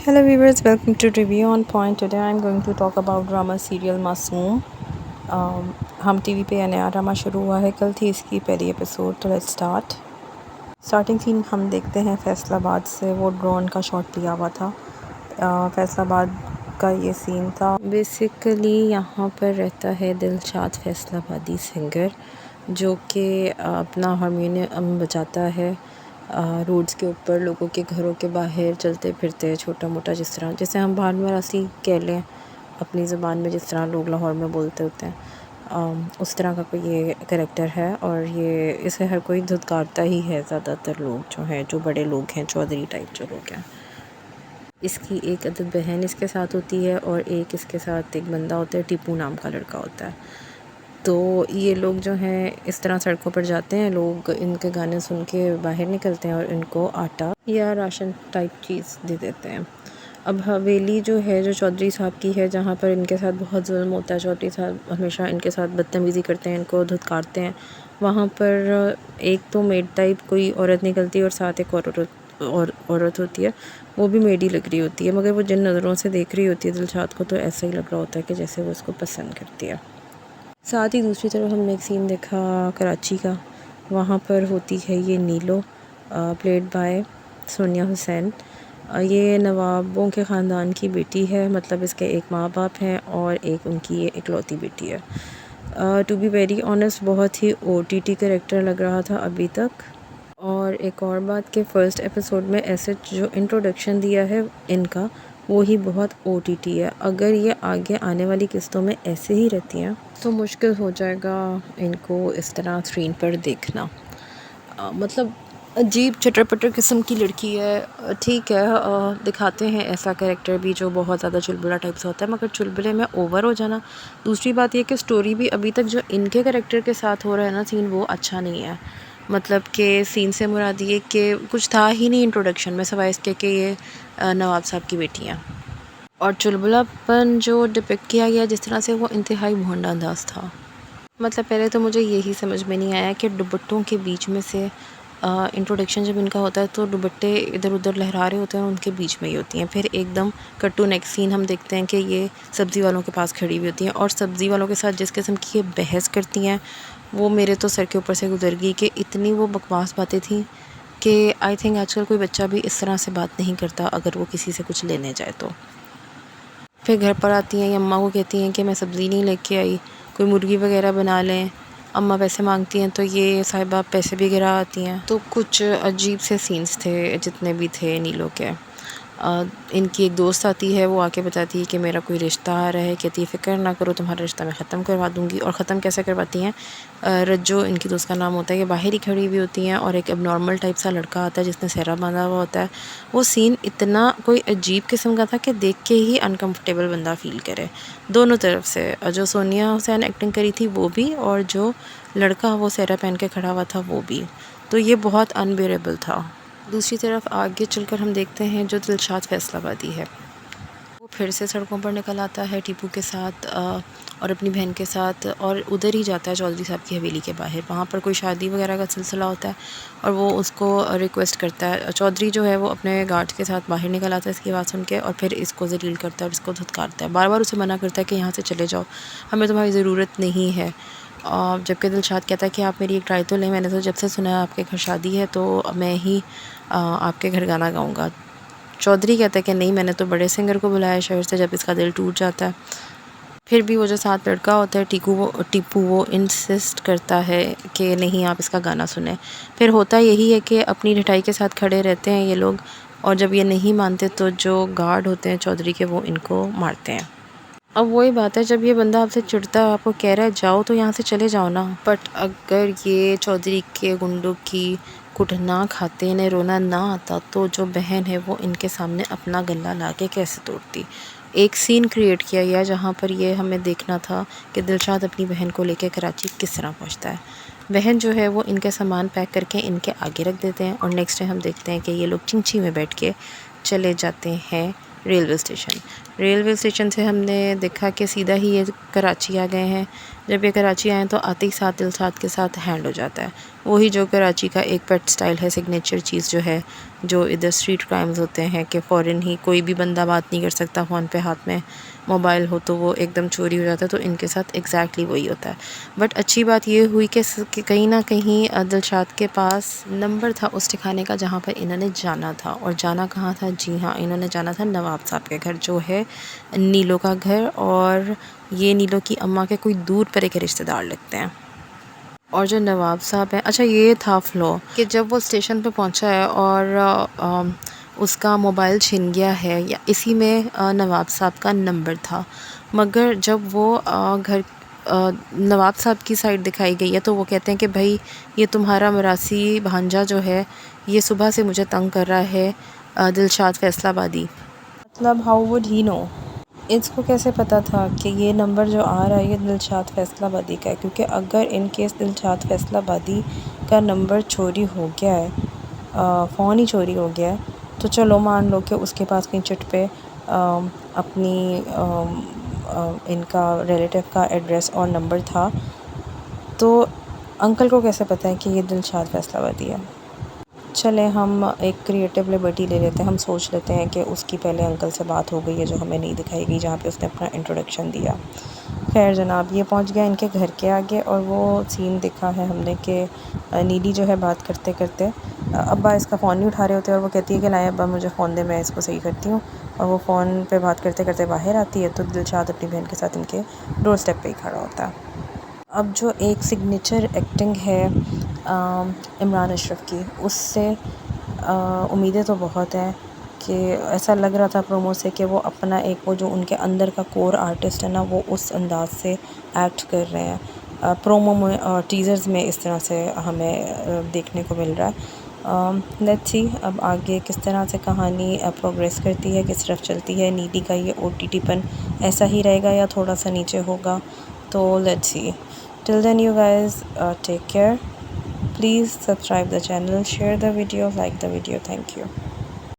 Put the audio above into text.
Hello viewers, welcome to Review on Point. Today I'm going to talk about drama serial मासूम। हम TV पे नया drama शुरू हुआ है, कल थी इसकी पहली एपिसोड। तो लेट्स स्टार्ट। स्टार्टिंग सीन हम देखते हैं फैसलाबाद से, वो ड्रोन का शॉट लिया हुआ था। फैसलाबाद का ये सीन था। बेसिकली यहाँ पर रहता है दिलशाद फैसलाबादी सिंगर, जो कि अपना हारमोनियम बजाता है रोड्स के ऊपर, लोगों के घरों के बाहर चलते फिरते, छोटा मोटा, जिस तरह जैसे हम भानवासी कह लें अपनी ज़बान में, जिस तरह लोग लाहौर में बोलते होते हैं, उस तरह का कोई ये करैक्टर है। और ये इसे हर कोई धुतकारता ही है, ज़्यादातर लोग जो हैं, जो बड़े लोग हैं, चौधरी टाइप जो लोग हैं। इसकी एक अदद बहन इसके साथ होती है और एक इसके साथ एक बंदा होता है, टीपू नाम का लड़का होता है। तो ये लोग जो हैं इस तरह सड़कों पर जाते हैं, लोग इनके गाने सुन के बाहर निकलते हैं और इनको आटा या राशन टाइप चीज़ दे देते हैं। अब हवेली जो है, जो चौधरी साहब की है, जहाँ पर इनके साथ बहुत जुल्म होता है, चौधरी साहब हमेशा इनके साथ बदतमीज़ी करते हैं, इनको धुतकारते हैं। वहाँ पर एक तो मेड टाइप कोई औरत निकलती है और साथ एक औरत होती है, वो भी मेड ही लग रही होती है, मगर वो जिन नज़रों से देख रही होती है दिलशाद को, तो ऐसा ही लग रहा होता है कि जैसे वो उसको पसंद करती है। साथ ही दूसरी तरफ हमने एक सीन देखा कराची का। वहाँ पर होती है ये नीलो, प्लेड बाय सोनिया हुसैन। ये नवाबों के ख़ानदान की बेटी है, मतलब इसके एक माँ बाप हैं और एक उनकी ये इकलौती बेटी है। टू बी वेरी ऑनेस्ट, बहुत ही OTT करेक्टर लग रहा था अभी तक। और एक और बात कि फ़र्स्ट एपिसोड में ऐसे जो इंट्रोडक्शन दिया है इनका, वो ही बहुत OTT है। अगर ये आगे आने वाली किस्तों में ऐसे ही रहती हैं तो मुश्किल हो जाएगा इनको इस तरह स्क्रीन पर देखना। मतलब अजीब चटर-पटर किस्म की लड़की है। ठीक है, दिखाते हैं ऐसा कैरेक्टर भी जो बहुत ज़्यादा चुलबुला टाइप से होता है, मगर चुलबुले में ओवर हो जाना। दूसरी बात ये कि स्टोरी भी अभी तक जो इनके कैरेक्टर के साथ हो रहा है ना सीन, वो अच्छा नहीं है। मतलब कि सीन से मुराद ये कि कुछ था ही नहीं इंट्रोडक्शन में, सिवाय इसके कि ये नवाब साहब की बेटी हैं। और चुलबुलापन जो डिपिक्ट किया गया जिस तरह से, वो इंतहाई भोंडा अंदाज था। मतलब पहले तो मुझे यही समझ में नहीं आया कि दुपट्टों के बीच में से इंट्रोडक्शन जब इनका होता है तो दुपट्टे इधर उधर लहरा रहे होते हैं, उनके बीच में ही होती हैं। फिर एकदम कट टू नेक्स्ट सीन हम देखते हैं कि ये सब्ज़ी वालों के पास खड़ी हुई होती हैं, और सब्ज़ी वालों के साथ जिस किस्म की ये बहस करती हैं, वो मेरे तो सर के ऊपर से गुजर गई कि इतनी वो बकवास बातें थी कि आई थिंक आजकल कोई बच्चा भी इस तरह से बात नहीं करता अगर वो किसी से कुछ लेने जाए तो। फिर घर पर आती हैं, ये अम्मा को कहती हैं कि मैं सब्ज़ी नहीं लेके आई, कोई मुर्गी वगैरह बना लें। अम्मा पैसे मांगती हैं तो ये साहिबा पैसे भी गिरा आती हैं। तो कुछ अजीब से सीन्स थे जितने भी थे नीलो के। इनकी एक दोस्त आती है, वो आके बताती है कि मेरा कोई रिश्ता आ रहा है, कहती है फ़िक्र ना करो, तुम्हारा रिश्ता मैं ख़त्म करवा दूँगी। और ख़त्म कैसे करवाती हैं, रज्जो इनकी दोस्त का नाम होता है, ये बाहर ही खड़ी हुई होती हैं और एक एबनॉर्मल टाइप सा लड़का आता है जिसने सेहरा बांधा हुआ होता है। वो सीन इतना कोई अजीब किस्म का था कि देख के ही अनकम्फर्टेबल बंदा फ़ील करे, दोनों तरफ से। जो सोनिया हुसैन एक्टिंग करी थी वो भी, और जो लड़का वो सेहरा पहन के खड़ा हुआ था वो भी। तो ये बहुत अनबेरेबल था। दूसरी तरफ आगे चलकर हम देखते हैं जो दिलशाद फैसलाबादी है, वो फिर से सड़कों पर निकल आता है टीपू के साथ और अपनी बहन के साथ, और उधर ही जाता है चौधरी साहब की हवेली के बाहर। वहाँ पर कोई शादी वगैरह का सिलसिला होता है और वो उसको रिक्वेस्ट करता है। चौधरी जो है वो अपने गार्ड के साथ बाहर निकल आता है इसकी आवाज़ सुन के, और फिर इसको जलील करता है और इसको धुतकारता है, बार बार उसे मना करता है कि यहाँ से चले जाओ, हमें तुम्हारी ज़रूरत नहीं है। जबकि दिलशाद कहता है कि आप मेरी एक ट्राई तो लें, मैंने तो जब से सुना है आपके घर शादी है तो मैं ही आपके घर गाना गाऊंगा। चौधरी कहता है कि नहीं, मैंने तो बड़े सिंगर को बुलाया शहर से। जब इसका दिल टूट जाता है, फिर भी वो जो साथ लड़का होता है टीपू वो इंसिस्ट करता है कि नहीं, आप इसका गाना सुने। फिर होता यही है कि अपनी ढिठाई के साथ खड़े रहते हैं ये लोग, और जब ये नहीं मानते तो जो गार्ड होते हैं चौधरी के, वो इनको मारते हैं। अब वही बात है, जब ये बंदा आपसे चिढ़ता है, आपको कह रहा है जाओ, तो यहाँ से चले जाओ ना। बट अगर ये चौधरी के गुंडों की कुट ना खाते, इन्हें रोना ना आता, तो जो बहन है वो इनके सामने अपना गला ला के कैसे तोड़ती। एक सीन क्रिएट किया गया जहाँ पर ये हमें देखना था कि दिलशाद अपनी बहन को लेकर कराची किस तरह पहुँचता है। बहन जो है वो इनके सामान पैक करके इनके आगे रख देते हैं, और नेक्स्ट डे हम देखते हैं कि ये लोग चिंची में बैठ के चले जाते हैं रेलवे स्टेशन। रेलवे स्टेशन से हमने देखा कि सीधा ही ये कराची आ गए हैं। जब ये कराची आए तो आते ही साथ दिलशाद के साथ हैंड हो जाता है। वही जो कराची का एक पेट स्टाइल है, सिग्नेचर चीज़ जो है, जो इधर स्ट्रीट क्राइम्स होते हैं कि फ़ौरन ही कोई भी बंदा बात नहीं कर सकता, फ़ोन पे हाथ में मोबाइल हो तो वो एकदम चोरी हो जाता है, तो इनके साथ एग्जैक्टली वही होता है। बट अच्छी बात ये हुई कि कहीं ना कहीं दिलशाद के पास नंबर था उस ठिकाने का जहाँ पर इन्होंने जाना था। और जाना कहाँ था? जी हाँ, इन्होंने जाना था नवाब साहब के घर, जो है नीलो का घर, और ये नीलो की अम्मा के कोई दूर परे के रिश्तेदार लगते हैं। और जो नवाब साहब हैं, अच्छा ये था फ़्लो कि जब वो स्टेशन पे पहुंचा है और उसका मोबाइल छिन गया है, या इसी में नवाब साहब का नंबर था, मगर जब वो घर नवाब साहब की साइड दिखाई गई है तो वो कहते हैं कि भाई ये तुम्हारा मरासी भांजा जो है ये सुबह से मुझे तंग कर रहा है, दिलशाद फैसलाबादी। मतलब हाउ वुड ही नो? इसको कैसे पता था कि ये नंबर जो आ रहा है ये दिलशाद फैसलाबादी का है? क्योंकि अगर इन केस दिलशाद फैसलाबादी का नंबर चोरी हो गया है, फ़ोन ही चोरी हो गया है, तो चलो मान लो कि उसके पास कहीं चिट पे अपनी इनका रिलेटिव का एड्रेस और नंबर था, तो अंकल को कैसे पता है कि ये दिलशाद फैसलाबादी है? चलें हम एक क्रिएटिव लिबर्टी ले लेते हैं, हम सोच लेते हैं कि उसकी पहले अंकल से बात हो गई है जो हमें नहीं दिखाई गई, जहाँ पे उसने अपना इंट्रोडक्शन दिया। खैर जनाब, ये पहुंच गया इनके घर के आगे और वो सीन देखा है हमने कि नीली जो है बात करते करते अब्बा इसका फ़ोन नहीं उठा रहे होते और वो कहती है कि लाए अब्बा मुझे फ़ोन दे, मैं इसको सही करती हूँ। और वो फ़ोन पे बात करते करते बाहर आती है तो दिलशाद अपनी बहन के साथ इनके डोर स्टेप पे ही खड़ा होता है। अब जो एक सिग्नेचर एक्टिंग है इमरान अशरफ की, उससे उम्मीदें तो बहुत हैं कि ऐसा लग रहा था प्रोमो से कि वो अपना एक वो जो उनके अंदर का कोर आर्टिस्ट है ना, वो उस अंदाज से एक्ट कर रहे हैं। प्रोमो में और टीज़र्स में इस तरह से हमें देखने को मिल रहा है। लेट्स सी अब आगे किस तरह से कहानी प्रोग्रेस करती है, किस तरफ चलती है। नीली का ये OTT-पन ऐसा ही रहेगा या थोड़ा सा नीचे होगा, तो let's see. Till then you guys take care. Please subscribe the channel, share the video, like the video. Thank you.